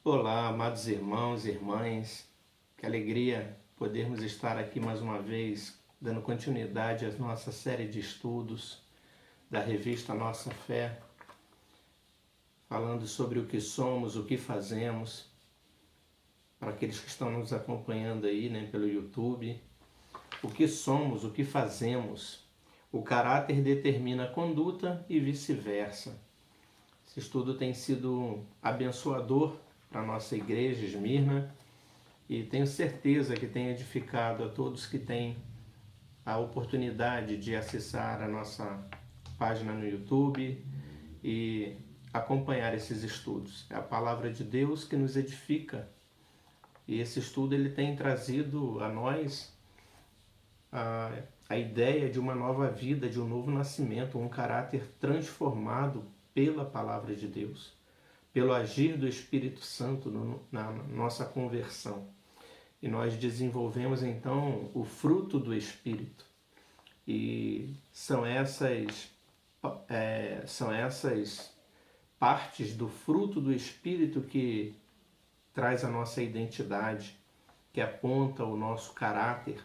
Olá, amados irmãos e irmãs, que alegria podermos estar aqui mais uma vez, dando continuidade à nossa série de estudos da revista Nossa Fé, falando sobre o que somos, o que fazemos, para aqueles que estão nos acompanhando aí, pelo YouTube. O que somos, o que fazemos, o caráter determina a conduta e vice-versa. Esse estudo tem sido abençoador para a nossa igreja, Esmirna, e tenho certeza que tem edificado a todos que têm a oportunidade de acessar a nossa página no YouTube e acompanhar esses estudos. É a palavra de Deus que nos edifica, e esse estudo ele tem trazido a nós a ideia de uma nova vida, de um novo nascimento, um caráter transformado pela palavra de Deus, pelo agir do Espírito Santo na nossa conversão. E nós desenvolvemos então o fruto do Espírito. E são essas partes do fruto do Espírito que traz a nossa identidade, que aponta o nosso caráter,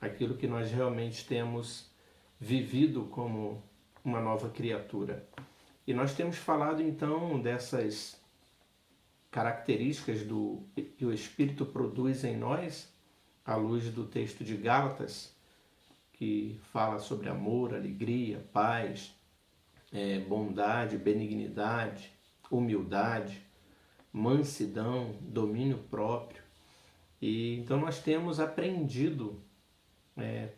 aquilo que nós realmente temos vivido como uma nova criatura. E nós temos falado então dessas características que o Espírito produz em nós, à luz do texto de Gálatas, que fala sobre amor, alegria, paz, bondade, benignidade, humildade, mansidão, domínio próprio. E então nós temos aprendido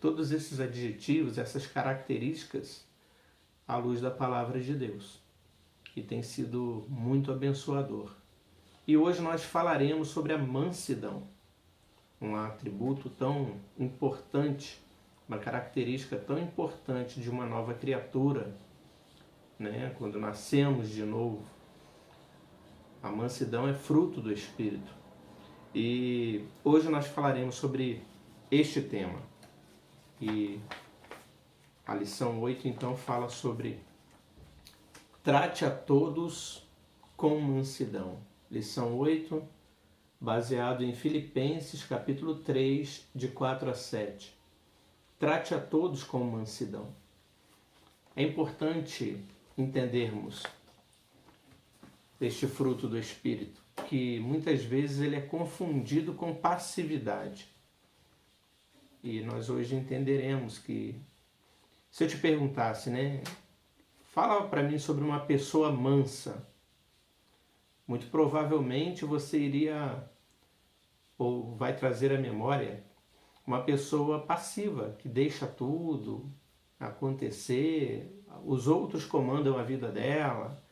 todos esses adjetivos, essas características, à luz da palavra de Deus, e tem sido muito abençoador. E hoje nós falaremos sobre a mansidão, um atributo tão importante, uma característica tão importante de uma nova criatura, quando nascemos de novo. A mansidão é fruto do Espírito. E hoje nós falaremos sobre este tema. E a lição 8 então fala sobre trate a todos com mansidão. Lição 8, baseado em Filipenses, capítulo 3, de 4 a 7. Trate a todos com mansidão. É importante entendermos este fruto do Espírito, que muitas vezes ele é confundido com passividade. E nós hoje entenderemos que, se eu te perguntasse, fala para mim sobre uma pessoa mansa, muito provavelmente você iria, ou vai trazer à memória, uma pessoa passiva, que deixa tudo acontecer, os outros comandam a vida dela,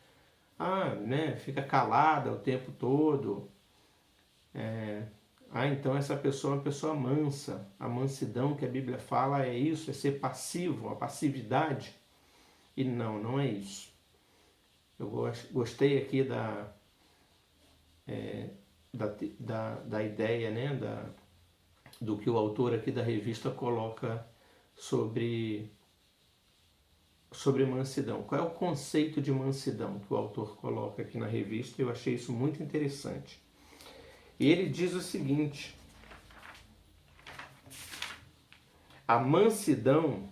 fica calada o tempo todo. Então essa pessoa é uma pessoa mansa. A mansidão que a Bíblia fala é isso, é ser passivo, a passividade. E não é isso. Eu gostei aqui da ideia, do que o autor aqui da revista coloca sobre mansidão. Qual é o conceito de mansidão que o autor coloca aqui na revista? Eu achei isso muito interessante. E ele diz o seguinte: a mansidão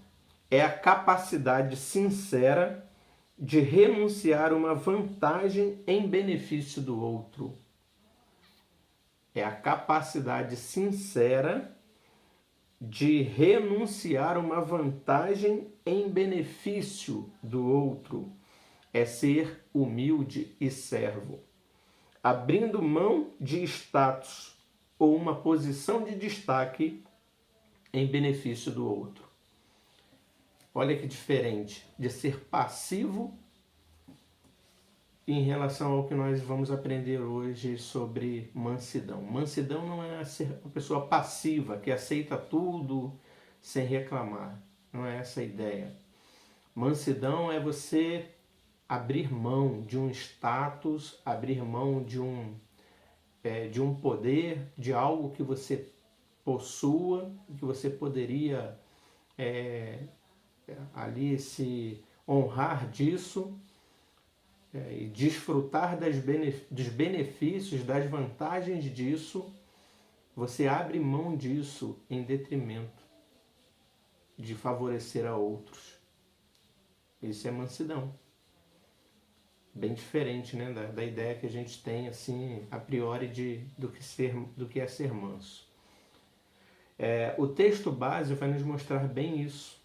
é a capacidade sincera de renunciar uma vantagem em benefício do outro. É a capacidade sincera de renunciar uma vantagem em benefício do outro. É ser humilde e servo, abrindo mão de status ou uma posição de destaque em benefício do outro. Olha que diferente de ser passivo em relação ao que nós vamos aprender hoje sobre mansidão. Mansidão não é ser uma pessoa passiva que aceita tudo sem reclamar. Não é essa a ideia. Mansidão é você abrir mão de um status, abrir mão de um poder, de algo que você possua, que você poderia ali se honrar disso, e desfrutar dos benefícios, das vantagens disso, você abre mão disso em detrimento de favorecer a outros. Isso é mansidão. Bem diferente, né, da ideia que a gente tem assim a priori do que é ser manso. O texto base vai nos mostrar bem isso.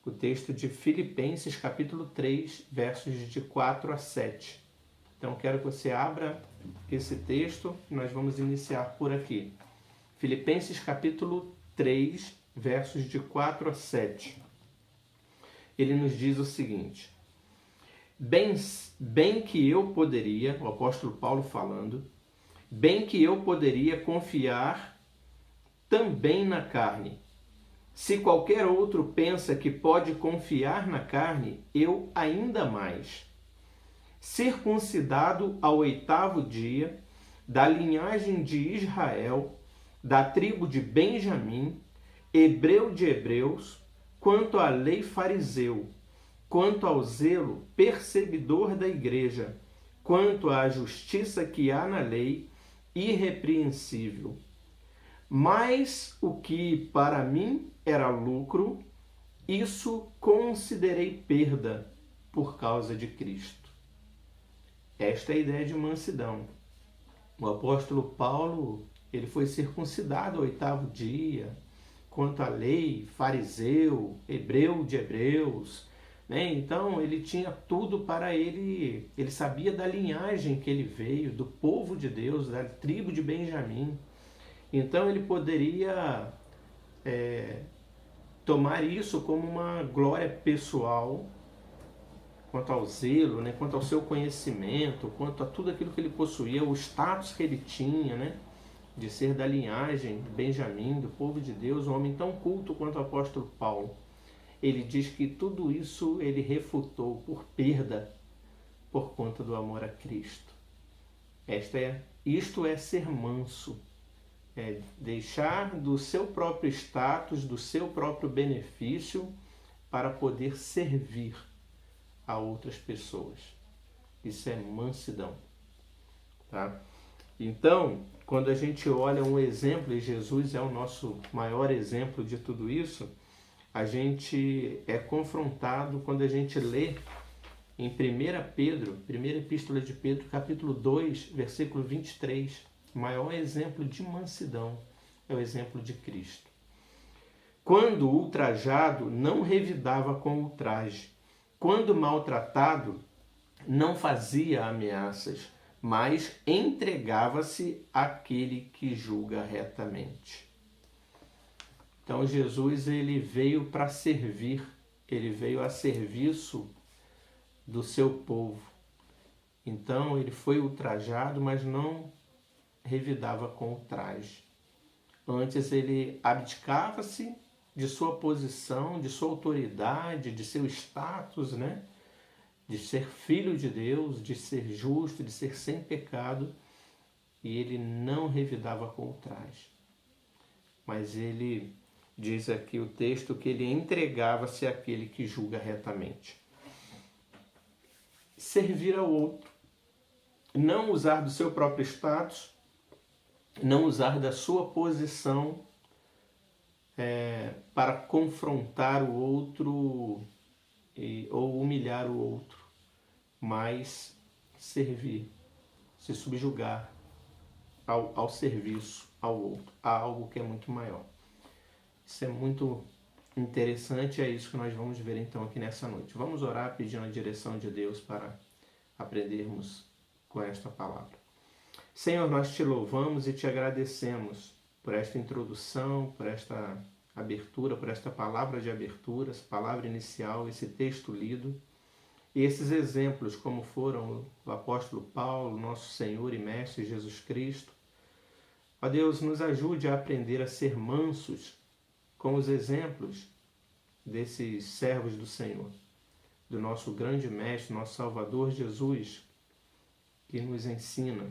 O texto de Filipenses capítulo 3, versos de 4 a 7. Então quero que você abra esse texto e nós vamos iniciar por aqui. Filipenses capítulo 3, versos de 4 a 7. Ele nos diz o seguinte: Bem que eu poderia, o apóstolo Paulo falando, bem que eu poderia confiar também na carne. Se qualquer outro pensa que pode confiar na carne, eu ainda mais. Circuncidado ao 8º dia, da linhagem de Israel, da tribo de Benjamim, hebreu de hebreus, quanto à lei fariseu, quanto ao zelo perseguidor da igreja, quanto à justiça que há na lei, irrepreensível. Mas o que para mim era lucro, isso considerei perda por causa de Cristo. Esta é a ideia de mansidão. O apóstolo Paulo, ele foi circuncidado ao 8º dia, quanto à lei, fariseu, hebreu de hebreus, né? Então ele tinha tudo para ele sabia da linhagem que ele veio, do povo de Deus, da tribo de Benjamim. Então ele poderia tomar isso como uma glória pessoal, quanto ao zelo, né? Quanto ao seu conhecimento, quanto a tudo aquilo que ele possuía, o status que ele tinha, né? De ser da linhagem de Benjamim, do povo de Deus, um homem tão culto quanto o apóstolo Paulo. Ele diz que tudo isso ele refutou por perda por conta do amor a Cristo. Isto é ser manso. É deixar do seu próprio status, do seu próprio benefício, para poder servir a outras pessoas. Isso é mansidão. Tá? Então, quando a gente olha um exemplo, e Jesus é o nosso maior exemplo de tudo isso, a gente é confrontado quando a gente lê em 1 Pedro, primeira epístola de Pedro, capítulo 2, versículo 23, o maior exemplo de mansidão é o exemplo de Cristo. Quando ultrajado, não revidava com ultraje. Quando maltratado, não fazia ameaças, mas entregava-se àquele que julga retamente. Então Jesus ele veio para servir, ele veio a serviço do seu povo. Então ele foi ultrajado, mas não revidava com ultraje. Antes ele abdicava-se de sua posição, de sua autoridade, de seu status, né? De ser filho de Deus, de ser justo, de ser sem pecado, e ele não revidava com ultraje. Mas ele diz aqui o texto que ele entregava-se àquele que julga retamente. Servir ao outro, não usar do seu próprio status, não usar da sua posição para confrontar o outro ou humilhar o outro, mas servir, se subjugar ao serviço ao outro, a algo que é muito maior. Isso é muito interessante, é isso que nós vamos ver então aqui nessa noite. Vamos orar pedindo a direção de Deus para aprendermos com esta palavra. Senhor, nós te louvamos e te agradecemos por esta introdução, por esta abertura, por esta palavra de abertura, essa palavra inicial, esse texto lido, e esses exemplos como foram o apóstolo Paulo, nosso Senhor e Mestre Jesus Cristo. Ó Deus, nos ajude a aprender a ser mansos com os exemplos desses servos do Senhor, do nosso grande Mestre, nosso Salvador Jesus, que nos ensina,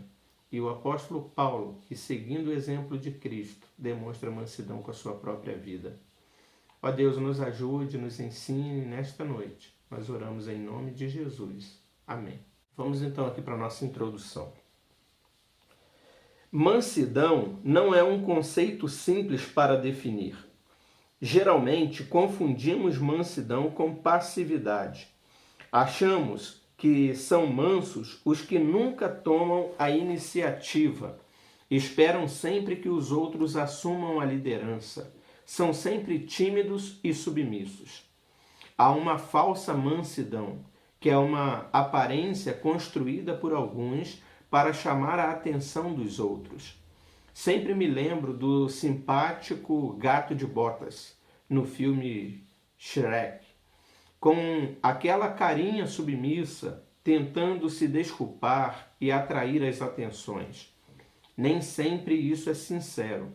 e o apóstolo Paulo, que seguindo o exemplo de Cristo, demonstra mansidão com a sua própria vida. Ó Deus, nos ajude, nos ensine nesta noite. Nós oramos em nome de Jesus. Amém. Vamos então aqui para a nossa introdução. Mansidão não é um conceito simples para definir. Geralmente confundimos mansidão com passividade. Achamos que são mansos os que nunca tomam a iniciativa, esperam sempre que os outros assumam a liderança, são sempre tímidos e submissos. Há uma falsa mansidão, que é uma aparência construída por alguns para chamar a atenção dos outros. Sempre me lembro do simpático Gato de Botas, no filme Shrek, com aquela carinha submissa, tentando se desculpar e atrair as atenções. Nem sempre isso é sincero.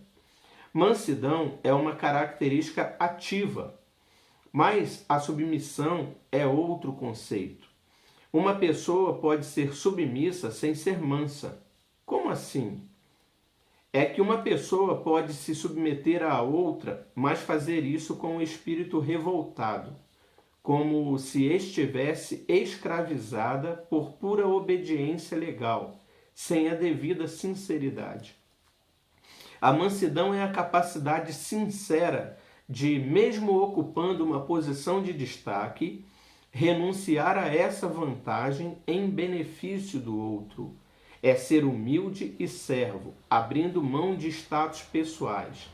Mansidão é uma característica ativa, mas a submissão é outro conceito. Uma pessoa pode ser submissa sem ser mansa. Como assim? É que uma pessoa pode se submeter a outra, mas fazer isso com o espírito revoltado, como se estivesse escravizada por pura obediência legal, sem a devida sinceridade. A mansidão é a capacidade sincera de, mesmo ocupando uma posição de destaque, renunciar a essa vantagem em benefício do outro. É ser humilde e servo, abrindo mão de status pessoais.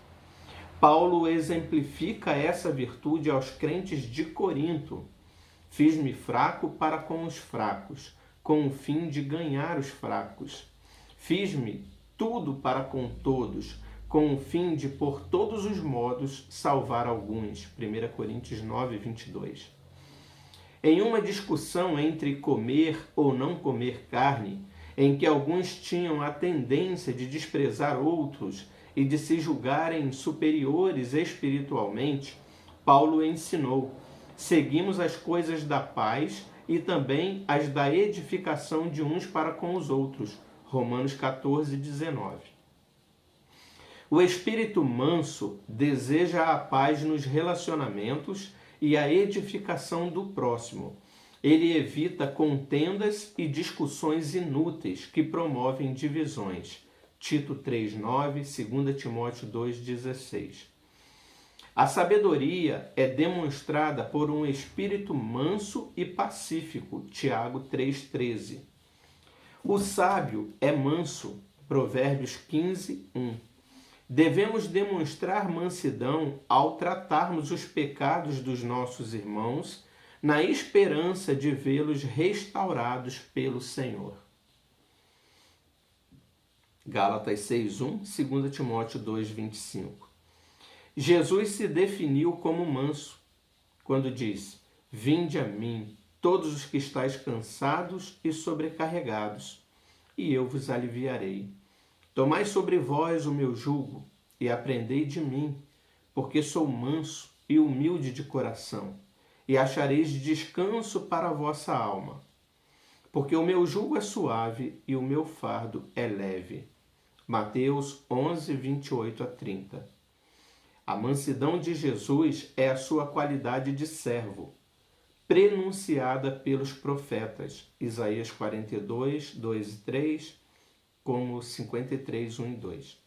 Paulo exemplifica essa virtude aos crentes de Corinto. Fiz-me fraco para com os fracos, com o fim de ganhar os fracos. Fiz-me tudo para com todos, com o fim de, por todos os modos, salvar alguns. 1 Coríntios 9, 22. Em uma discussão entre comer ou não comer carne, em que alguns tinham a tendência de desprezar outros e de se julgarem superiores espiritualmente, Paulo ensinou: seguimos as coisas da paz e também as da edificação de uns para com os outros. Romanos 14, 19. O espírito manso deseja a paz nos relacionamentos e a edificação do próximo. Ele evita contendas e discussões inúteis que promovem divisões. Tito 3,9, 2 Timóteo 2,16. A sabedoria é demonstrada por um espírito manso e pacífico. Tiago 3,13. O sábio é manso. Provérbios 15, 1. Devemos demonstrar mansidão ao tratarmos os pecados dos nossos irmãos, na esperança de vê-los restaurados pelo Senhor. Gálatas 6:1, 2 Timóteo 2:25. Jesus se definiu como manso, quando disse: vinde a mim, todos os que estáis cansados e sobrecarregados, e eu vos aliviarei. Tomai sobre vós o meu jugo, e aprendei de mim, porque sou manso e humilde de coração, e achareis descanso para a vossa alma. Porque o meu jugo é suave e o meu fardo é leve. Mateus 11, 28 a 30. A mansidão de Jesus é a sua qualidade de servo, prenunciada pelos profetas, Isaías 42, 2 e 3, como 53, 1 e 2.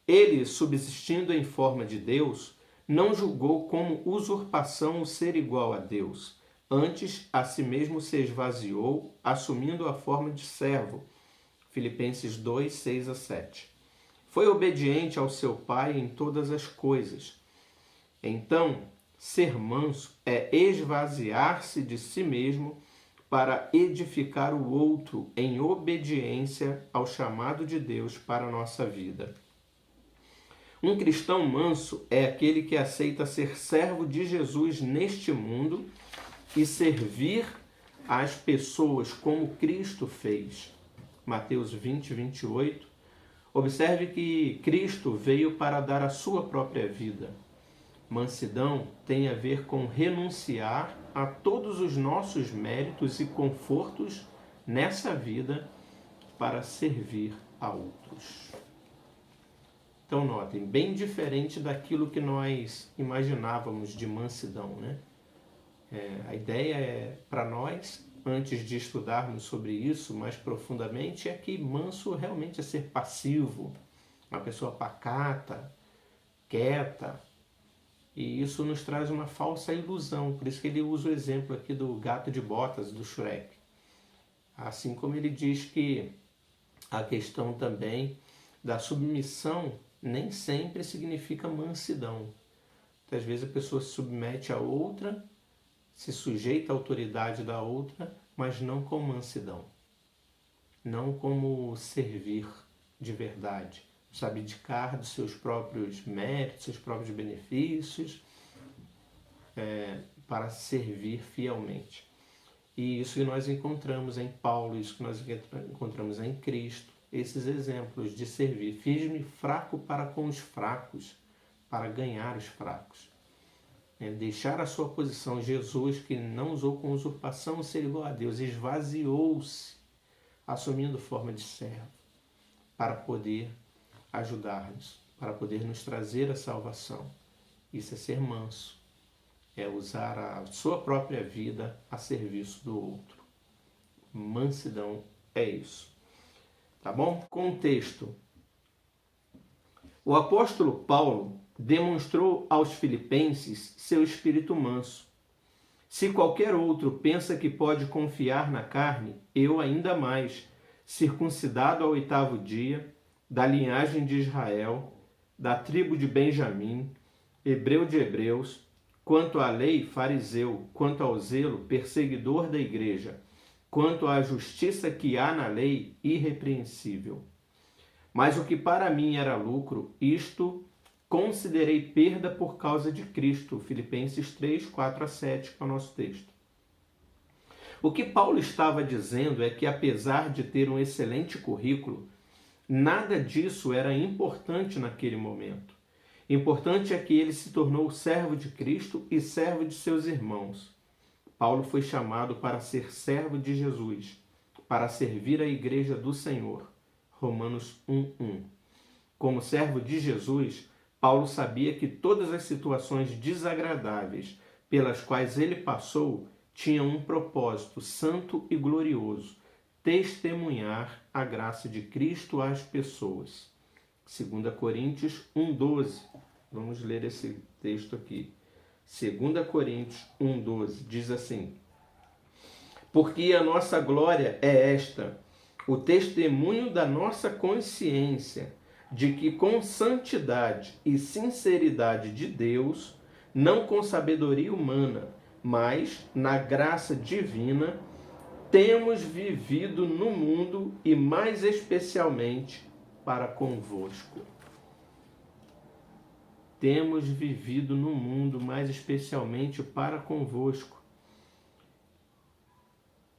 Ele, subsistindo em forma de Deus, não julgou como usurpação o ser igual a Deus. Antes, a si mesmo se esvaziou, assumindo a forma de servo. Filipenses 2, 6 a 7. Foi obediente ao seu Pai em todas as coisas. Então, ser manso é esvaziar-se de si mesmo para edificar o outro em obediência ao chamado de Deus para a nossa vida. Um cristão manso é aquele que aceita ser servo de Jesus neste mundo e servir as pessoas como Cristo fez. Mateus 20, 28. Observe que Cristo veio para dar a sua própria vida. Mansidão tem a ver com renunciar a todos os nossos méritos e confortos nessa vida para servir a outros. Então notem, bem diferente daquilo que nós imaginávamos de mansidão, né? A ideia é, para nós, antes de estudarmos sobre isso mais profundamente, é que manso realmente é ser passivo, uma pessoa pacata, quieta, e isso nos traz uma falsa ilusão. Por isso que ele usa o exemplo aqui do gato de botas, do Shrek. Assim como ele diz que a questão também da submissão nem sempre significa mansidão. Muitas vezes a pessoa se submete a outra, se sujeita à autoridade da outra, mas não com mansidão. Não como servir de verdade. Sabe, abdicar dos seus próprios méritos, seus próprios benefícios, para servir fielmente. E isso que nós encontramos em Paulo, isso que nós encontramos em Cristo, esses exemplos de servir. Fiz-me fraco para com os fracos, para ganhar os fracos. Deixar a sua posição. Jesus, que não usou com usurpação ser igual a Deus, esvaziou-se, assumindo forma de servo, para poder ajudar-nos, para poder nos trazer a salvação. Isso é ser manso, é usar a sua própria vida a serviço do outro. Mansidão é isso. Tá bom? Contexto. O apóstolo Paulo demonstrou aos filipenses seu espírito manso. Se qualquer outro pensa que pode confiar na carne, eu ainda mais, circuncidado ao 8º dia, da linhagem de Israel, da tribo de Benjamim, hebreu de hebreus, quanto à lei, fariseu, quanto ao zelo, perseguidor da igreja, quanto à justiça que há na lei, irrepreensível. Mas o que para mim era lucro, isto considerei perda por causa de Cristo. Filipenses 3, 4-7, que é o nosso texto. O que Paulo estava dizendo é que, apesar de ter um excelente currículo, nada disso era importante naquele momento. Importante é que ele se tornou servo de Cristo e servo de seus irmãos. Paulo foi chamado para ser servo de Jesus, para servir a igreja do Senhor. Romanos 1:1. Como servo de Jesus, Paulo sabia que todas as situações desagradáveis pelas quais ele passou tinham um propósito santo e glorioso: testemunhar a graça de Cristo às pessoas. 2 Coríntios 1:12. Vamos ler esse texto aqui. 2 Coríntios 1:12 diz assim: porque a nossa glória é esta, o testemunho da nossa consciência, de que com santidade e sinceridade de Deus, não com sabedoria humana, mas na graça divina, temos vivido no mundo e mais especialmente para convosco. Temos vivido no mundo mais especialmente para convosco.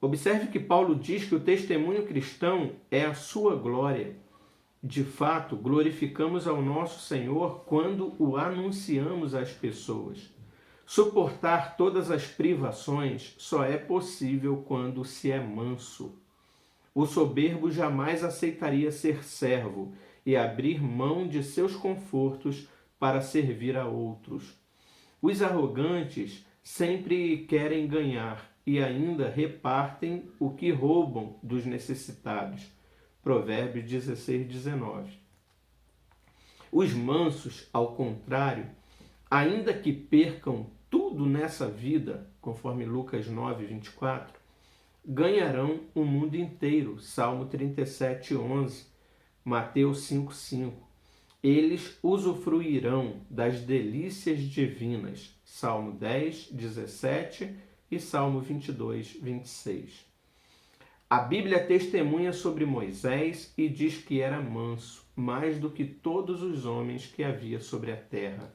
Observe que Paulo diz que o testemunho cristão é a sua glória. De fato, glorificamos ao nosso Senhor quando o anunciamos às pessoas. Suportar todas as privações só é possível quando se é manso. O soberbo jamais aceitaria ser servo e abrir mão de seus confortos para servir a outros. Os arrogantes sempre querem ganhar e ainda repartem o que roubam dos necessitados. Provérbios 16:19. Os mansos, ao contrário, ainda que percam tudo nessa vida, conforme Lucas 9:24, ganharão o mundo inteiro. Salmo 37:11, Mateus 5:5. Eles usufruirão das delícias divinas. Salmo 10:17 e Salmo 22:26. A Bíblia testemunha sobre Moisés e diz que era manso, mais do que todos os homens que havia sobre a terra.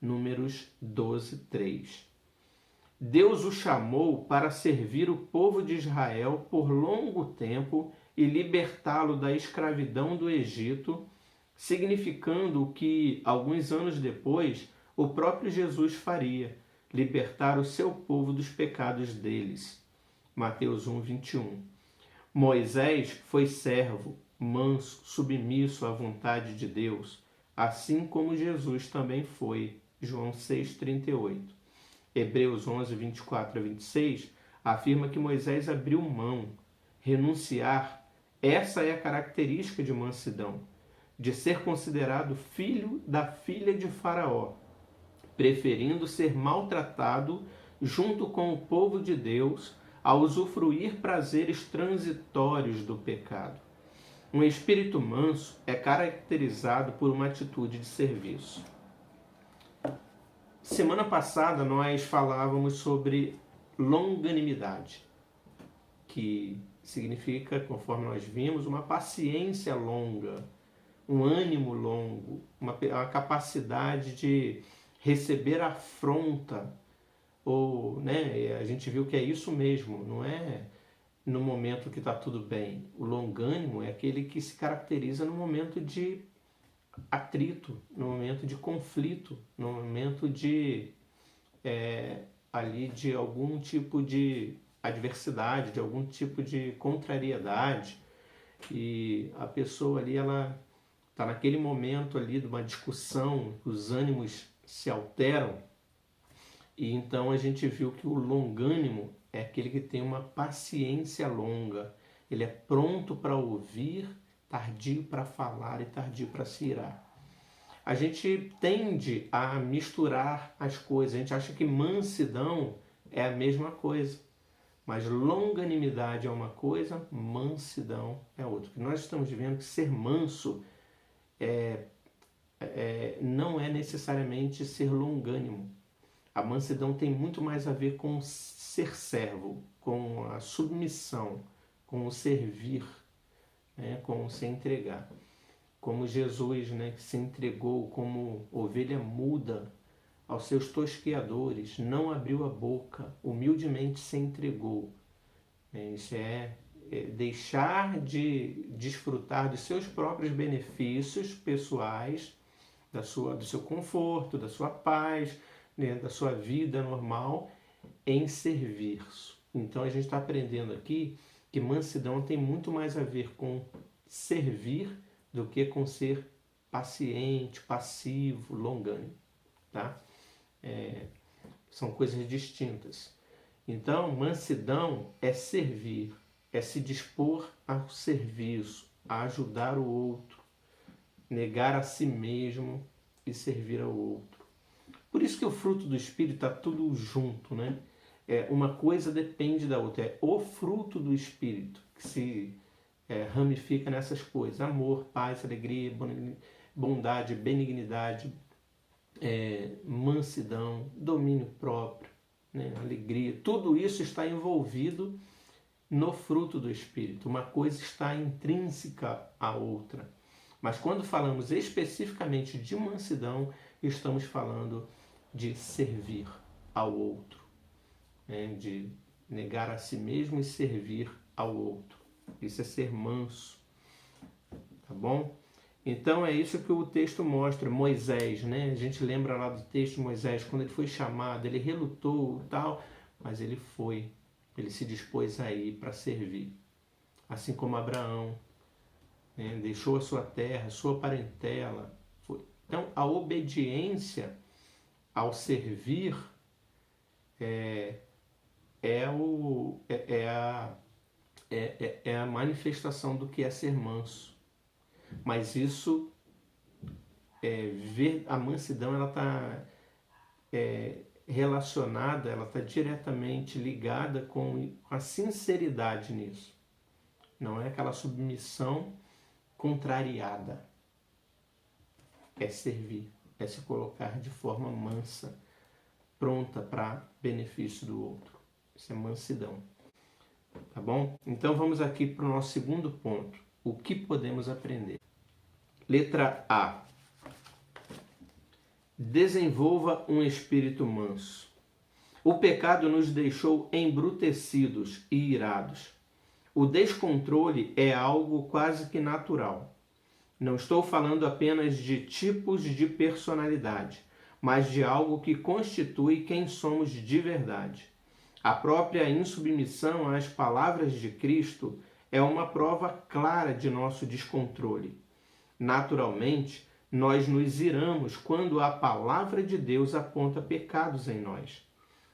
Números 12:3. Deus o chamou para servir o povo de Israel por longo tempo e libertá-lo da escravidão do Egito, significando o que, alguns anos depois, o próprio Jesus faria: libertar o seu povo dos pecados deles. Mateus 1:21. Moisés foi servo, manso, submisso à vontade de Deus, assim como Jesus também foi. João 6:38. Hebreus 11:24-26 afirma que Moisés abriu mão, renunciar. Essa é a característica de mansidão, de ser considerado filho da filha de Faraó, preferindo ser maltratado junto com o povo de Deus a usufruir prazeres transitórios do pecado. Um espírito manso é caracterizado por uma atitude de serviço. Semana passada nós falávamos sobre longanimidade, que significa, conforme nós vimos, uma paciência longa, um ânimo longo, uma capacidade de receber afronta, ou, né, a gente viu que é isso mesmo, não é no momento que está tudo bem. O longânimo é aquele que se caracteriza no momento de atrito, no momento de conflito, no momento de ali de algum tipo de adversidade, de algum tipo de contrariedade, e a pessoa ali, ela está naquele momento ali de uma discussão, os ânimos se alteram, e então a gente viu que o longânimo é aquele que tem uma paciência longa, ele é pronto para ouvir, tardio para falar e tardio para se irar. A gente tende a misturar as coisas, a gente acha que mansidão é a mesma coisa, mas longanimidade é uma coisa, mansidão é outra. Porque nós estamos vendo que ser manso não é necessariamente ser longânimo. A mansidão tem muito mais a ver com ser servo, com a submissão, com o servir, né, com o se entregar. Como Jesus, né, que se entregou como ovelha muda aos seus tosqueadores, não abriu a boca, humildemente se entregou. Isso é deixar de desfrutar dos seus próprios benefícios pessoais, do seu conforto, da sua paz, né, da sua vida normal, em servir. Então a gente está aprendendo aqui que mansidão tem muito mais a ver com servir do que com ser paciente, passivo, longânimo, tá? São coisas distintas. Então, mansidão é servir, é se dispor ao serviço, a ajudar o outro, negar a si mesmo e servir ao outro. Por isso que o fruto do Espírito está tudo junto, né? Uma coisa depende da outra, é o fruto do Espírito que se ramifica nessas coisas: amor, paz, alegria, bondade, benignidade, mansidão, domínio próprio, né, alegria. Tudo isso está envolvido no fruto do Espírito. Uma coisa está intrínseca à outra. Mas quando falamos especificamente de mansidão, estamos falando de servir ao outro, né, de negar a si mesmo e servir ao outro. Isso é ser manso, tá bom? Então é isso que o texto mostra. Moisés, né? A gente lembra lá do texto de Moisés, quando ele foi chamado, ele relutou e tal, mas ele foi, ele se dispôs a ir para servir. Assim como Abraão, né? Deixou a sua terra, a sua parentela. Foi. Então a obediência ao servir é a manifestação do que é ser manso. Mas isso, a mansidão, ela está relacionada, ela está diretamente ligada com a sinceridade nisso. Não é aquela submissão contrariada. É servir, é se colocar de forma mansa, pronta para benefício do outro. Isso é mansidão. Tá bom? Então vamos aqui para o nosso segundo ponto. O que podemos aprender? Letra A. Desenvolva um espírito manso. O pecado nos deixou embrutecidos e irados. O descontrole é algo quase que natural. Não estou falando apenas de tipos de personalidade, mas de algo que constitui quem somos de verdade. A própria insubmissão às palavras de Cristo é uma prova clara de nosso descontrole. Naturalmente, nós nos iramos quando a palavra de Deus aponta pecados em nós.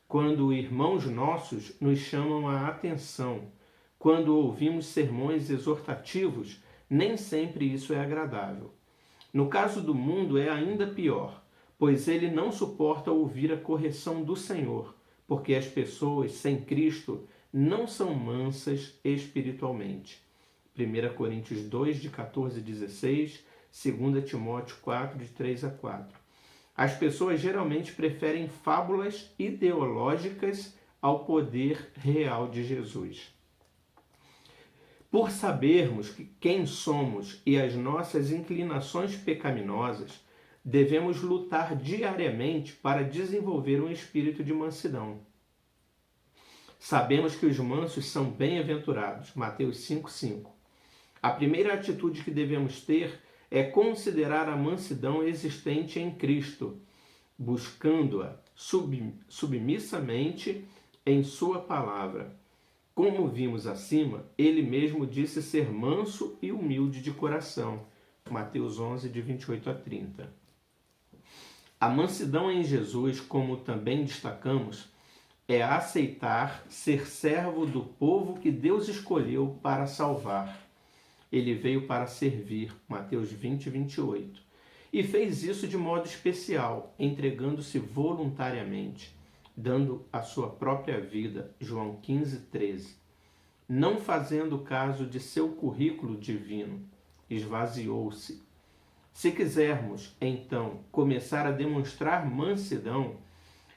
quando irmãos nossos nos chamam a atenção, quando ouvimos sermões exortativos, nem sempre isso é agradável. No caso do mundo é ainda pior, pois ele não suporta ouvir a correção do Senhor, porque as pessoas sem Cristo não são mansas espiritualmente. 1 Coríntios 2, de 14 a 16, 2 Timóteo 4, de 3 a 4. As pessoas geralmente preferem fábulas ideológicas ao poder real de Jesus. Por sabermos quem somos e as nossas inclinações pecaminosas, devemos lutar diariamente para desenvolver um espírito de mansidão. Sabemos que os mansos são bem-aventurados. Mateus 5,5. A primeira atitude que devemos ter é considerar a mansidão existente em Cristo, buscando-a submissamente em sua palavra. Como vimos acima, ele mesmo disse ser manso e humilde de coração. Mateus 11, de 28 a 30. A mansidão em Jesus, como também destacamos, é aceitar ser servo do povo que Deus escolheu para salvar. Ele veio para servir, Mateus 20, 28. E fez isso de modo especial, entregando-se voluntariamente, dando a sua própria vida, João 15, 13. Não fazendo caso de seu currículo divino, esvaziou-se. Se quisermos, então, começar a demonstrar mansidão,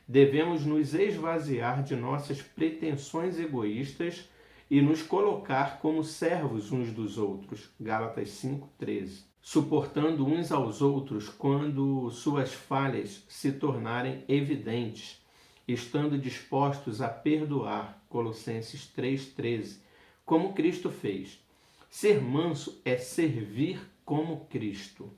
devemos nos esvaziar de nossas pretensões egoístas e nos colocar como servos uns dos outros. Gálatas 5:13. Suportando uns aos outros quando suas falhas se tornarem evidentes, estando dispostos a perdoar. Colossenses 3:13. Como Cristo fez. Ser manso é servir como Cristo.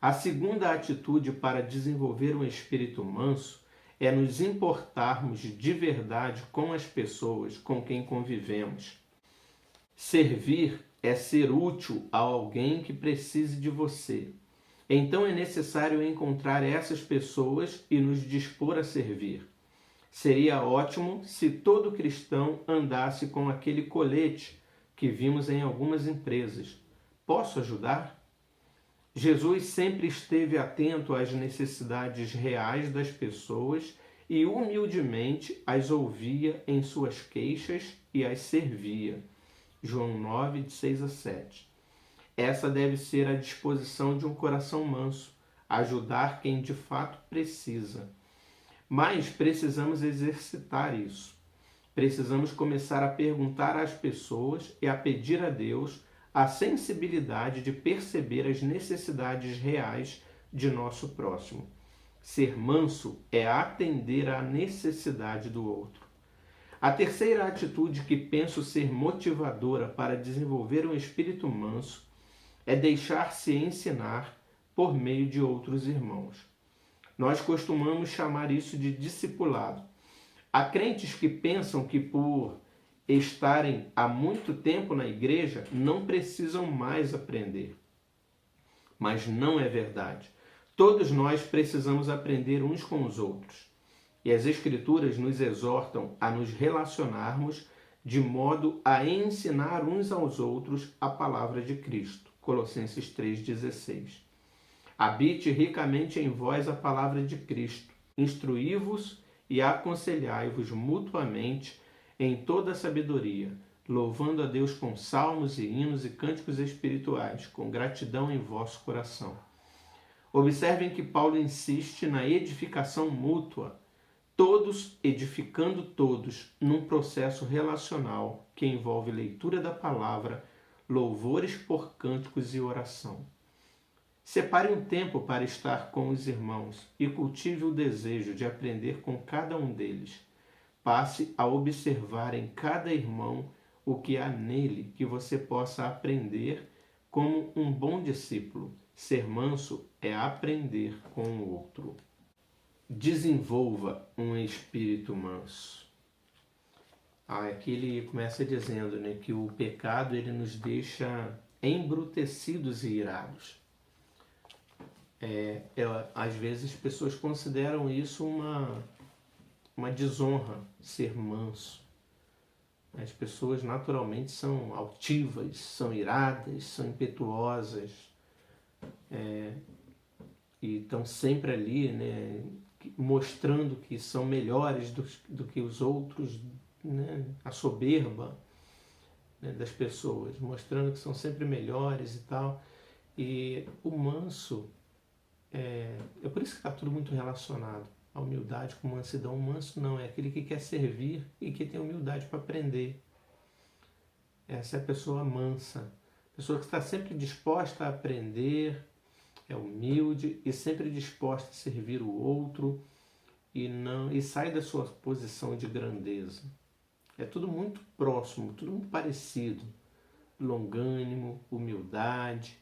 A segunda atitude para desenvolver um espírito manso é nos importarmos de verdade com as pessoas com quem convivemos. Servir é ser útil a alguém que precise de você. Então é necessário encontrar essas pessoas e nos dispor a servir. Seria ótimo se todo cristão andasse com aquele colete que vimos em algumas empresas. Posso ajudar? Jesus sempre esteve atento às necessidades reais das pessoas e humildemente as ouvia em suas queixas e as servia. João 9, de 6 a 7. Essa deve ser a disposição de um coração manso, ajudar quem de fato precisa. Mas precisamos exercitar isso. Precisamos começar a perguntar às pessoas e a pedir a Deus a sensibilidade de perceber as necessidades reais de nosso próximo. Ser manso é atender à necessidade do outro. A terceira atitude que penso ser motivadora para desenvolver um espírito manso é deixar-se ensinar por meio de outros irmãos. Nós costumamos chamar isso de discipulado. Há crentes que pensam que por estarem há muito tempo na igreja não precisam mais aprender. Mas não é verdade. Todos nós precisamos aprender uns com os outros. E as Escrituras nos exortam a nos relacionarmos de modo a ensinar uns aos outros a palavra de Cristo. Colossenses 3,16. Habite ricamente em vós a palavra de Cristo. Instruí-vos e aconselhai-vos mutuamente em toda a sabedoria, louvando a Deus com salmos e hinos e cânticos espirituais, com gratidão em vosso coração. Observem que Paulo insiste na edificação mútua, todos edificando todos, num processo relacional que envolve leitura da palavra, louvores por cânticos e oração. Separe um tempo para estar com os irmãos e cultive o desejo de aprender com cada um deles. Passe a observar em cada irmão o que há nele que você possa aprender como um bom discípulo. Ser manso é aprender com o outro. Desenvolva um espírito manso. Aqui ele começa dizendo, né, que o pecado ele nos deixa embrutecidos e irados. Às vezes as pessoas consideram isso uma desonra ser manso. As pessoas naturalmente são altivas, são iradas, são impetuosas, e estão sempre ali, né, mostrando que são melhores do que os outros, né, a soberba, né, das pessoas, mostrando que são sempre melhores e tal. E o manso, é por isso que está tudo muito relacionado. A humildade com mansidão. O manso não, é aquele que quer servir e que tem humildade para aprender. Essa é a pessoa mansa. A pessoa que está sempre disposta a aprender, é humilde e sempre disposta a servir o outro e sai da sua posição de grandeza. É tudo muito próximo, tudo muito parecido. Longânimo, humildade,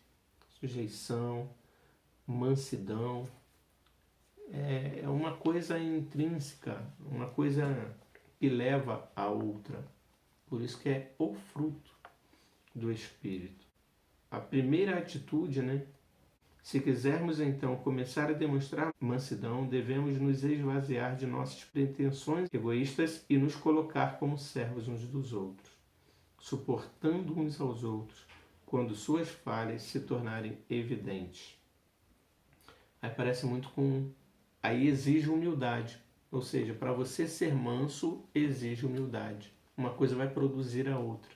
sujeição, mansidão. É uma coisa intrínseca, uma coisa que leva a outra. Por isso que é o fruto do Espírito. A primeira atitude, né? Se quisermos então começar a demonstrar mansidão, devemos nos esvaziar de nossas pretensões egoístas e nos colocar como servos uns dos outros, suportando uns aos outros quando suas falhas se tornarem evidentes. Aí parece muito com... Aí exige humildade. Ou seja, para você ser manso, exige humildade. Uma coisa vai produzir a outra.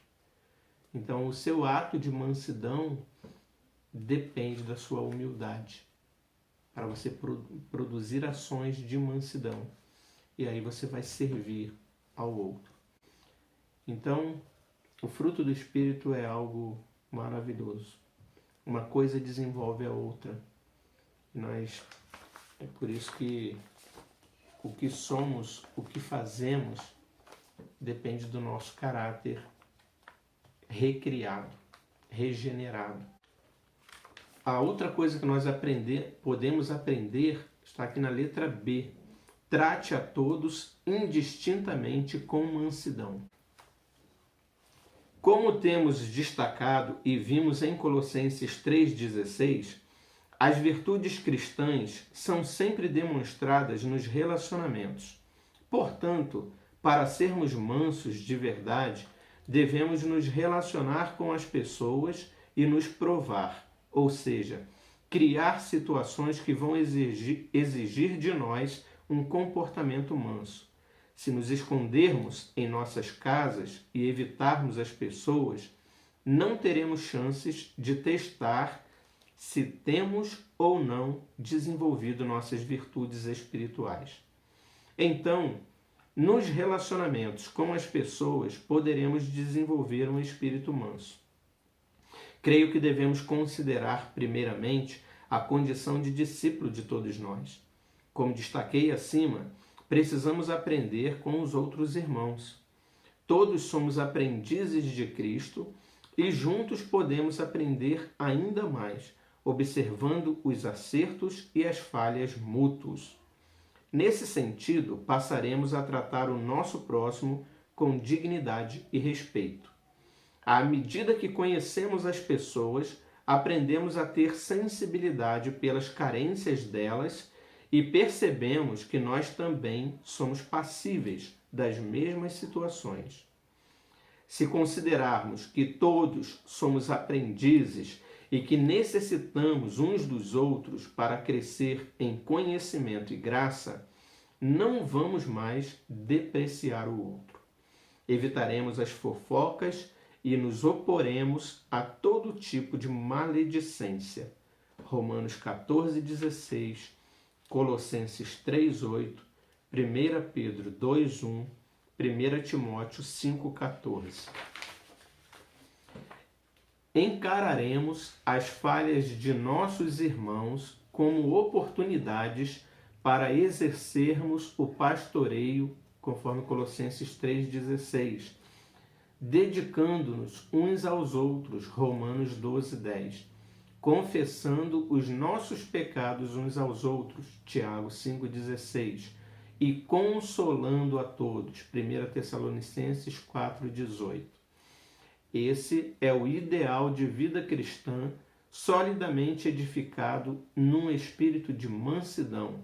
Então, o seu ato de mansidão depende da sua humildade. Para você produzir ações de mansidão. E aí você vai servir ao outro. Então, o fruto do Espírito é algo maravilhoso. Uma coisa desenvolve a outra. É por isso que o que somos, o que fazemos, depende do nosso caráter recriado, regenerado. A outra coisa que nós podemos aprender está aqui na letra B. Trate a todos indistintamente com mansidão. Como temos destacado e vimos em Colossenses 3,16, as virtudes cristãs são sempre demonstradas nos relacionamentos. Portanto, para sermos mansos de verdade, devemos nos relacionar com as pessoas e nos provar, ou seja, criar situações que vão exigir de nós um comportamento manso. Se nos escondermos em nossas casas e evitarmos as pessoas, não teremos chances de testar se temos ou não desenvolvido nossas virtudes espirituais. Então, nos relacionamentos com as pessoas, poderemos desenvolver um espírito manso. Creio que devemos considerar, primeiramente, a condição de discípulo de todos nós. Como destaquei acima, precisamos aprender com os outros irmãos. Todos somos aprendizes de Cristo e juntos podemos aprender ainda mais, observando os acertos e as falhas mútuos. Nesse sentido, passaremos a tratar o nosso próximo com dignidade e respeito. À medida que conhecemos as pessoas, aprendemos a ter sensibilidade pelas carências delas e percebemos que nós também somos passíveis das mesmas situações. Se considerarmos que todos somos aprendizes e que necessitamos uns dos outros para crescer em conhecimento e graça, não vamos mais depreciar o outro. Evitaremos as fofocas e nos oporemos a todo tipo de maledicência. Romanos 14,16, Colossenses 3,8, 1 Pedro 2,1, 1 Timóteo 5,14. Encararemos as falhas de nossos irmãos como oportunidades para exercermos o pastoreio, conforme Colossenses 3,16, dedicando-nos uns aos outros, Romanos 12,10, confessando os nossos pecados uns aos outros, Tiago 5,16, e consolando a todos, 1 Tessalonicenses 4,18. Esse é o ideal de vida cristã solidamente edificado num espírito de mansidão,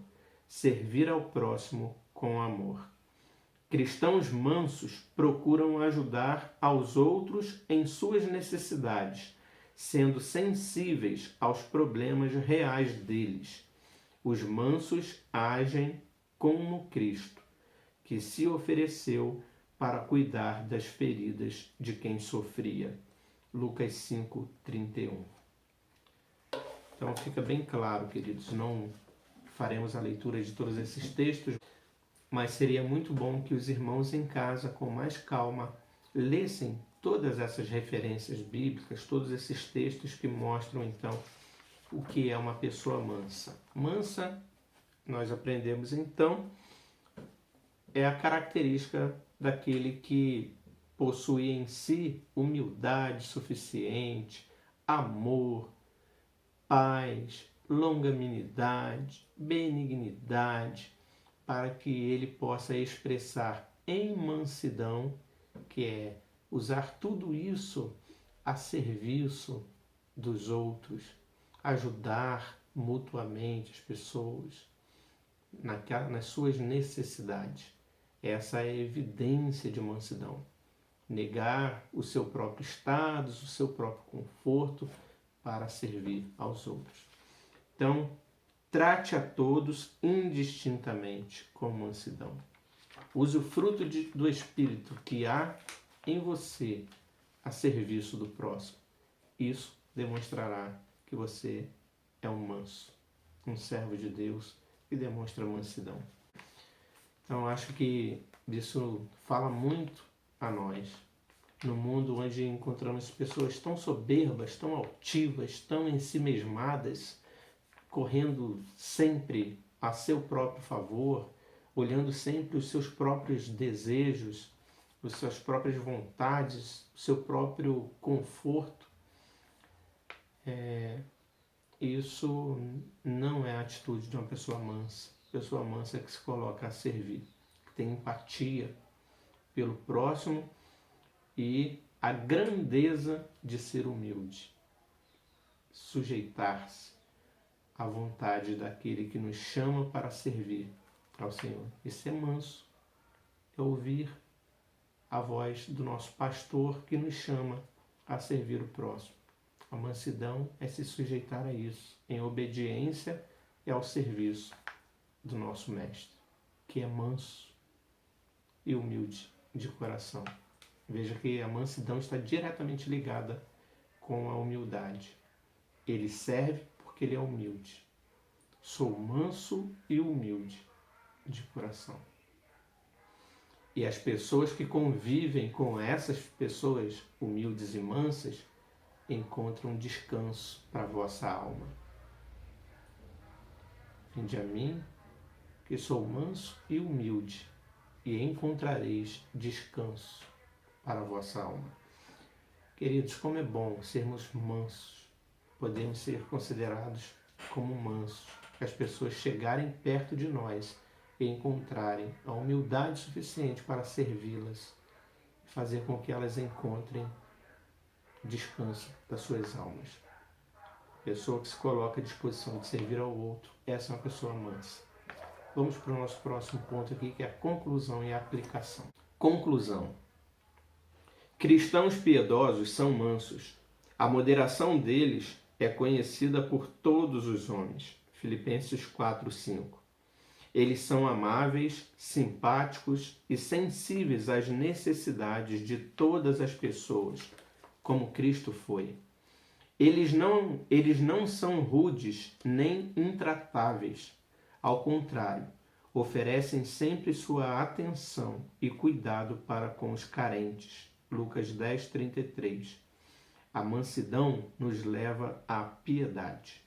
servir ao próximo com amor. Cristãos mansos procuram ajudar aos outros em suas necessidades, sendo sensíveis aos problemas reais deles. Os mansos agem como Cristo, que se ofereceu para cuidar das feridas de quem sofria. Lucas 5:31. Então fica bem claro, queridos, não faremos a leitura de todos esses textos, mas seria muito bom que os irmãos em casa, com mais calma, lessem todas essas referências bíblicas, todos esses textos que mostram, então, o que é uma pessoa mansa. Mansa, nós aprendemos, então, é a característica daquele que possui em si humildade suficiente, amor, paz, longanimidade, benignidade, para que ele possa expressar em mansidão, que é usar tudo isso a serviço dos outros, ajudar mutuamente as pessoas nas suas necessidades. Essa é a evidência de mansidão. Negar o seu próprio status, o seu próprio conforto para servir aos outros. Então, trate a todos indistintamente com mansidão. Use o fruto do Espírito que há em você a serviço do próximo. Isso demonstrará que você é um manso, um servo de Deus que demonstra mansidão. Então, acho que isso fala muito a nós, no mundo onde encontramos pessoas tão soberbas, tão altivas, tão ensimesmadas, correndo sempre a seu próprio favor, olhando sempre os seus próprios desejos, as suas próprias vontades, o seu próprio conforto. Isso não é a atitude de uma pessoa mansa. Pessoa mansa é que se coloca a servir, que tem empatia pelo próximo e a grandeza de ser humilde, sujeitar-se à vontade daquele que nos chama para servir ao Senhor. E ser manso é ouvir a voz do nosso pastor que nos chama a servir o próximo. A mansidão é se sujeitar a isso, em obediência e ao serviço do nosso Mestre, que é manso e humilde de coração. Veja que a mansidão está diretamente ligada com a humildade. Ele serve porque ele é humilde. Sou manso e humilde de coração. E as pessoas que convivem com essas pessoas humildes e mansas encontram descanso para a vossa alma. Vinde a mim, que sou manso e humilde, e encontrareis descanso para a vossa alma. Queridos, como é bom sermos mansos, podemos ser considerados como mansos, que as pessoas chegarem perto de nós e encontrarem a humildade suficiente para servi-las, fazer com que elas encontrem descanso das suas almas. Pessoa que se coloca à disposição de servir ao outro, essa é uma pessoa mansa. Vamos para o nosso próximo ponto aqui, que é a conclusão e a aplicação. Conclusão. Cristãos piedosos são mansos. A moderação deles é conhecida por todos os homens. Filipenses 4:5. Eles são amáveis, simpáticos e sensíveis às necessidades de todas as pessoas, como Cristo foi. Eles não são rudes nem intratáveis. Ao contrário, oferecem sempre sua atenção e cuidado para com os carentes. Lucas 10:33. A mansidão nos leva à piedade.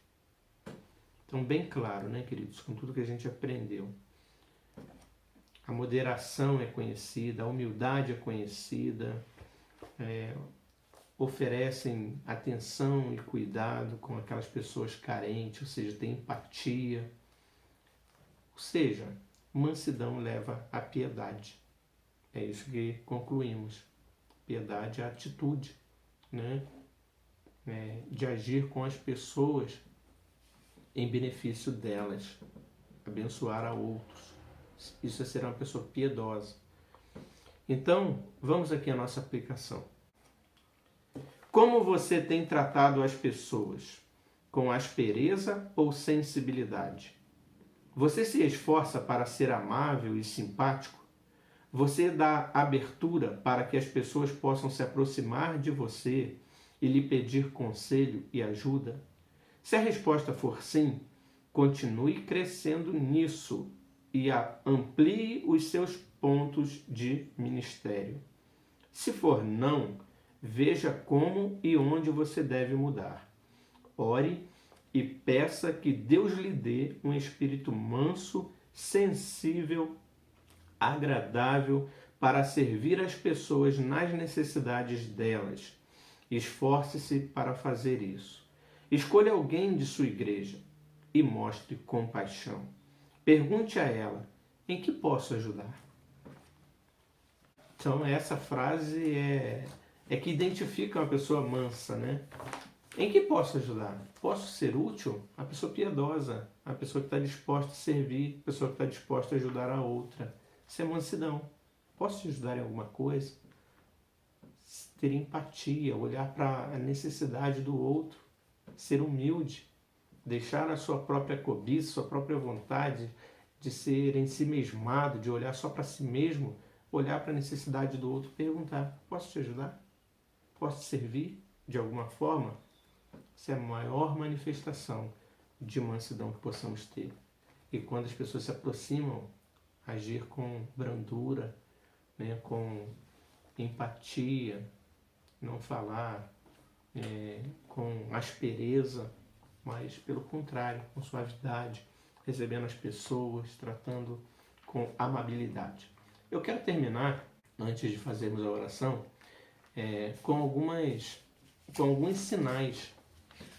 Então, bem claro, né, queridos, com tudo que a gente aprendeu. A moderação é conhecida, a humildade é conhecida, oferecem atenção e cuidado com aquelas pessoas carentes, ou seja, tem empatia. Ou seja, mansidão leva à piedade. É isso que concluímos. Piedade é a atitude, né, de agir com as pessoas em benefício delas, abençoar a outros. Isso é ser uma pessoa piedosa. Então, vamos aqui à nossa aplicação. Como você tem tratado as pessoas? Com aspereza ou sensibilidade? Você se esforça para ser amável e simpático? Você dá abertura para que as pessoas possam se aproximar de você e lhe pedir conselho e ajuda? Se a resposta for sim, continue crescendo nisso e amplie os seus pontos de ministério. Se for não, veja como e onde você deve mudar. Ore e peça que Deus lhe dê um espírito manso, sensível, agradável para servir as pessoas nas necessidades delas. Esforce-se para fazer isso. Escolha alguém de sua igreja e mostre compaixão. Pergunte a ela: em que posso ajudar? Então, essa frase é que identifica uma pessoa mansa, né? Em que posso ajudar? Posso ser útil? A pessoa piedosa, a pessoa que está disposta a servir, a pessoa que está disposta a ajudar a outra. Isso é mansidão. Posso te ajudar em alguma coisa? Ter empatia, olhar para a necessidade do outro, ser humilde, deixar a sua própria cobiça, sua própria vontade de ser ensimesmado, de olhar só para si mesmo, olhar para a necessidade do outro, perguntar: posso te ajudar? Posso te servir de alguma forma? Essa é a maior manifestação de mansidão que possamos ter. E quando as pessoas se aproximam, agir com brandura, né, com empatia, não falar com aspereza, mas pelo contrário, com suavidade, recebendo as pessoas, tratando com amabilidade. Eu quero terminar, antes de fazermos a oração, com alguns sinais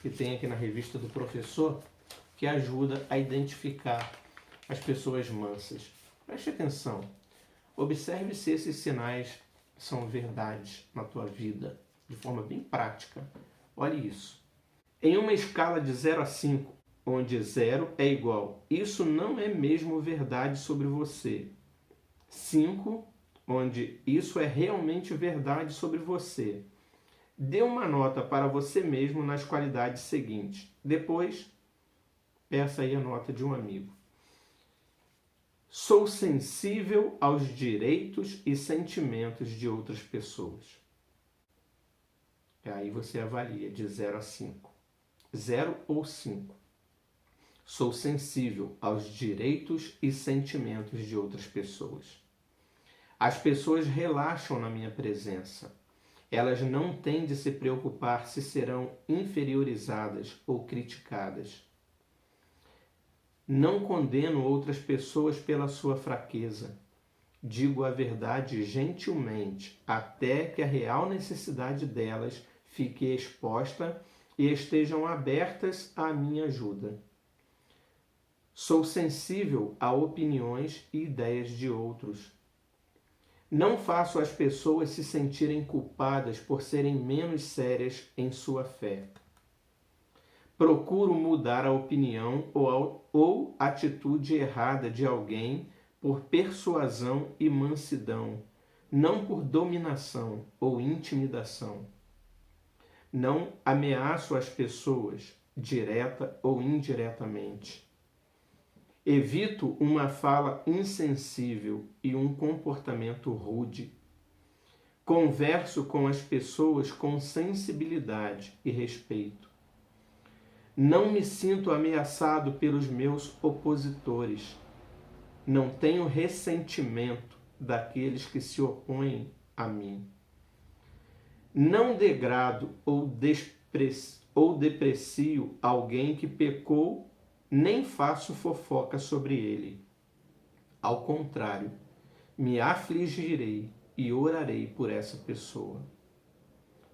que tem aqui na revista do professor, que ajuda a identificar as pessoas mansas. Preste atenção. Observe se esses sinais são verdades na tua vida, de forma bem prática. Olhe isso. Em uma escala de 0 a 5, onde 0 é igual, isso não é mesmo verdade sobre você. 5, onde isso é realmente verdade sobre você. Dê uma nota para você mesmo nas qualidades seguintes. Depois, peça aí a nota de um amigo. Sou sensível aos direitos e sentimentos de outras pessoas. Aí você avalia de 0 a 5. 0 ou 5. Sou sensível aos direitos e sentimentos de outras pessoas. As pessoas relaxam na minha presença. Elas não têm de se preocupar se serão inferiorizadas ou criticadas. Não condeno outras pessoas pela sua fraqueza. Digo a verdade gentilmente, até que a real necessidade delas fique exposta e estejam abertas à minha ajuda. Sou sensível a opiniões e ideias de outros. Não faço as pessoas se sentirem culpadas por serem menos sérias em sua fé. Procuro mudar a opinião ou atitude errada de alguém por persuasão e mansidão, não por dominação ou intimidação. Não ameaço as pessoas, direta ou indiretamente. Evito uma fala insensível e um comportamento rude. Converso com as pessoas com sensibilidade e respeito. Não me sinto ameaçado pelos meus opositores. Não tenho ressentimento daqueles que se opõem a mim. Não degrado ou deprecio alguém que pecou, nem faço fofoca sobre ele. Ao contrário, me afligirei e orarei por essa pessoa.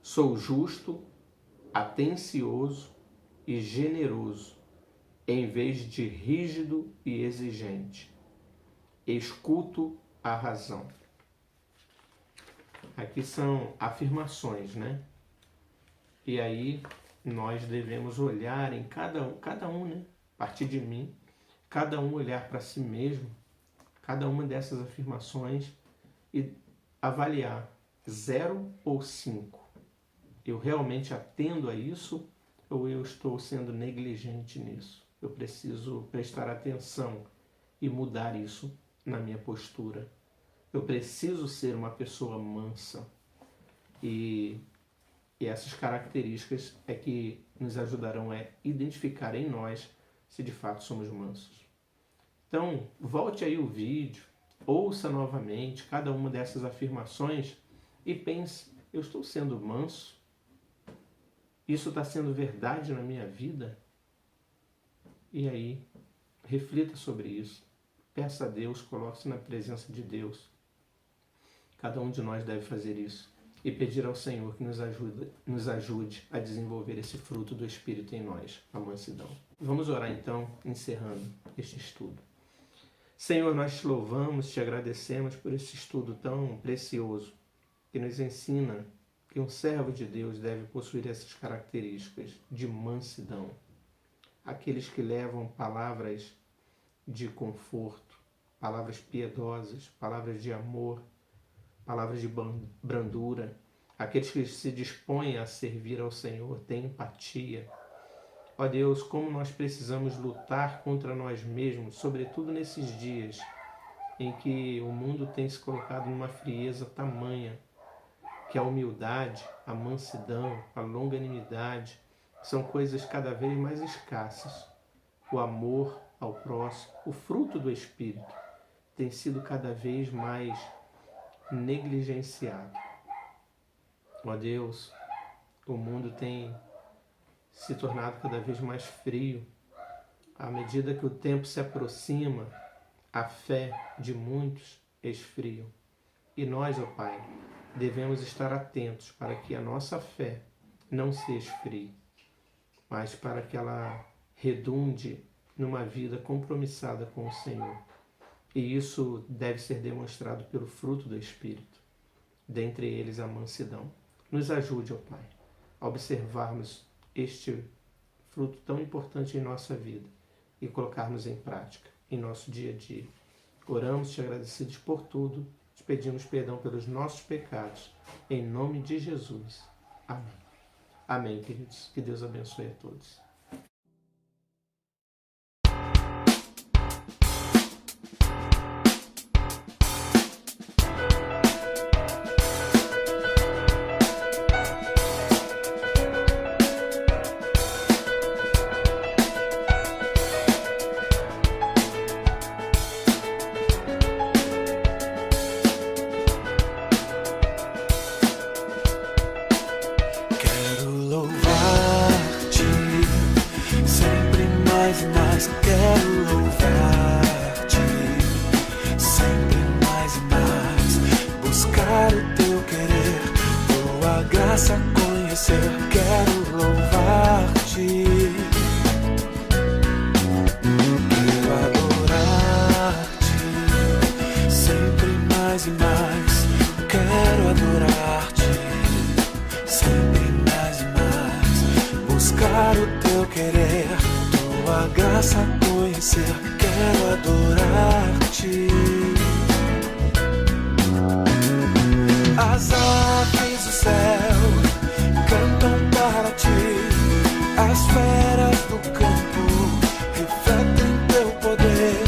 Sou justo, atencioso e generoso, em vez de rígido e exigente. Escuto a razão. Aqui são afirmações, né? E aí nós devemos olhar em cada um, né? A partir de mim, cada um olhar para si mesmo, cada uma dessas afirmações e avaliar 0 ou 5. Eu realmente atendo a isso ou eu estou sendo negligente nisso? Eu preciso prestar atenção e mudar isso na minha postura. Eu preciso ser uma pessoa mansa. E essas características é que nos ajudarão a identificar em nós se de fato somos mansos. Então, volte aí o vídeo, ouça novamente cada uma dessas afirmações e pense, eu estou sendo manso? Isso está sendo verdade na minha vida? E aí, reflita sobre isso. Peça a Deus, coloque-se na presença de Deus. Cada um de nós deve fazer isso e pedir ao Senhor que nos ajude a desenvolver esse fruto do Espírito em nós, a mansidão. Vamos orar então, encerrando este estudo. Senhor, nós te louvamos, te agradecemos por esse estudo tão precioso que nos ensina que um servo de Deus deve possuir essas características de mansidão. Aqueles que levam palavras de conforto, palavras piedosas, palavras de amor, palavras de brandura, aqueles que se dispõem a servir ao Senhor, têm empatia. Ó Deus, como nós precisamos lutar contra nós mesmos, sobretudo nesses dias em que o mundo tem se colocado numa frieza tamanha, que a humildade, a mansidão, a longanimidade são coisas cada vez mais escassas. O amor ao próximo, o fruto do Espírito, tem sido cada vez mais negligenciado. Ó Deus, o mundo tem se tornado cada vez mais frio. À medida que o tempo se aproxima, a fé de muitos esfria. E nós, ó Pai, devemos estar atentos para que a nossa fé não se esfrie, mas para que ela redunde numa vida compromissada com o Senhor. E isso deve ser demonstrado pelo fruto do Espírito, dentre eles a mansidão. Nos ajude, ó Pai, a observarmos este fruto tão importante em nossa vida e colocarmos em prática em nosso dia a dia. Oramos te agradecidos por tudo, te pedimos perdão pelos nossos pecados, em nome de Jesus. Amém. Amém, queridos. Que Deus abençoe a todos. Quero louvar-te sempre mais e mais, buscar o teu querer, tua graça conhecer. Quero louvar-te, quero adorar-te sempre mais e mais. Quero adorar-te sempre mais e mais, buscar o teu querer, tua graça conhecer. Quero adorar-te. As aves do céu cantam para ti, as feras do campo refletem teu poder.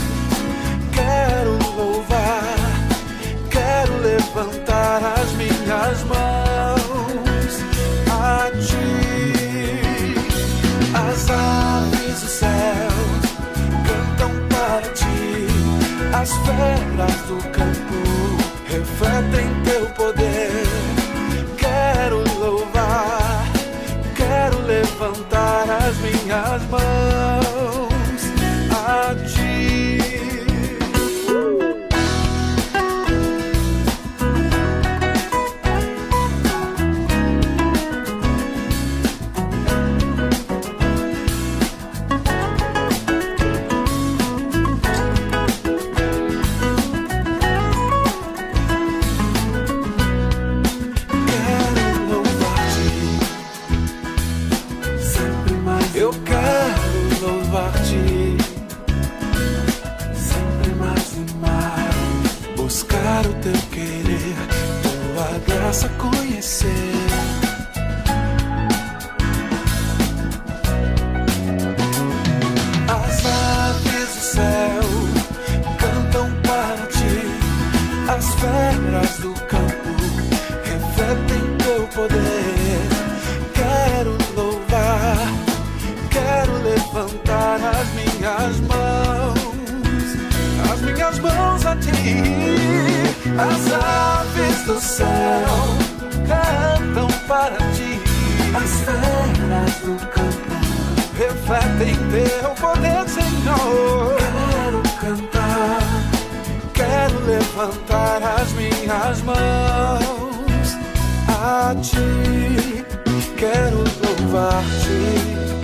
Quero louvar, quero levantar as minhas mãos a ti. As aves do céu cantam para ti, as feras do campo refletem teu poder. Quero louvar, quero levantar as minhas mãos a ti. Eu quero As aves do céu cantam para ti. As feras do campo refletem teu poder, Senhor. Quero cantar, quero levantar as minhas mãos a ti. Quero louvar-te.